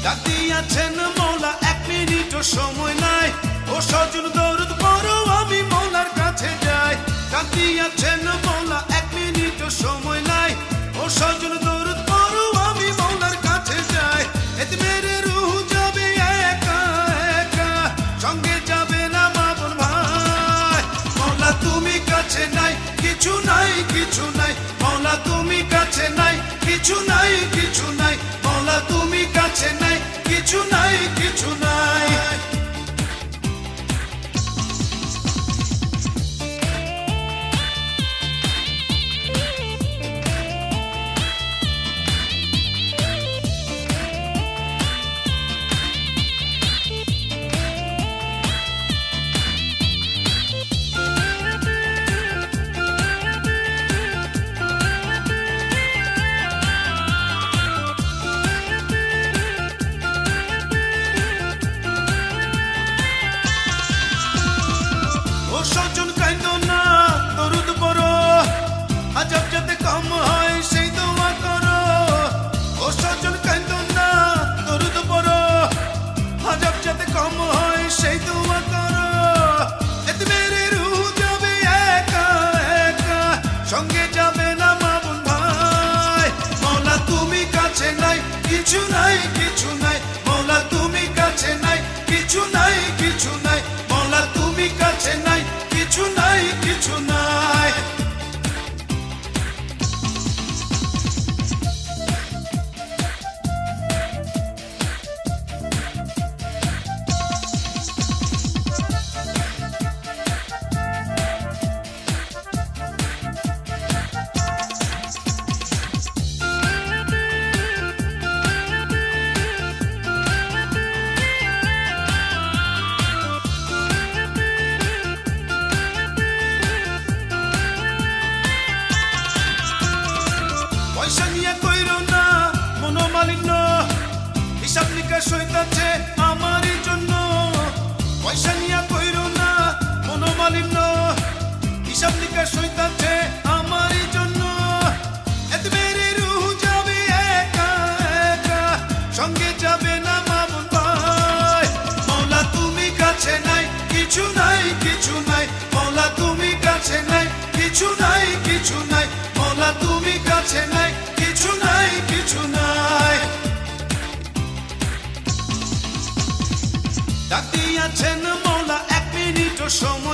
ডাক দিয়াছেন মৌলা, 1 মিনিটও সময় নাই। ও সজন দরুদ পড়ো, আমি মৌলার কাছে যাই। ডাক দিয়াছেন মৌলা, 1 মিনিটও সময় নাই। ও সজন দরুদ পড়ো, আমি মৌলার কাছে যাই। এতে মেরে রূহ যাবে একা একা, সঙ্গে যাবে না মা বোন ভাই। মৌলা তুমি কাছে নাই, কিছু নাই কিছু নাই। মৌলা তুমি কাছে নাই, কিছু নাই কিছু নাই। মৌলা তুমি কাছে নাই, কিছু নাই কিছু নাই। ও সজন কাইন্দো না, দরুদ পড়ো, আজব যাতে কম হয় সেই দোয়া করো। ও সজন কাইন্দো না, দরুদ পড়ো, আজব যাতে কম হয় সেই দোয়া করো। এতে মেরে রূহ যাবে একা একা, সঙ্গে যাবে না মা বোন ভাই। মৌলা তুমি কাছে নাই, কিছু নাই কিছু নাই। মৌলা তুমি কাছে নাই, কিছু নাই কিছু নাই। মৌলা তুমি কাছে নাই, কিছু নাই কিছু নাই। পয়সা নিয়ে কইরো না মনোমালিন্য, হিসাব নিকাশ হইতাছে আমারই জন্য। পয়সা নিয়ে কইরো না মনোমালিন্য, হিসাব নিকাশ হইতাছে আমারই জন্য। এতে মেরে রূহ যাবে একা একা, সঙ্গে যাবে না মা বোন ভাই। মৌলা তুমি কাছে নাই, কিছু নাই কিছু নাই। মৌলা তুমি কাছে নাই, কিছু নাই কিছু নাই। মৌলা তুমি কাছে নাই, কিছু নাই কিছু নাই। ডাক দিয়াছেন মৌলা, 1 মিনিটও সময়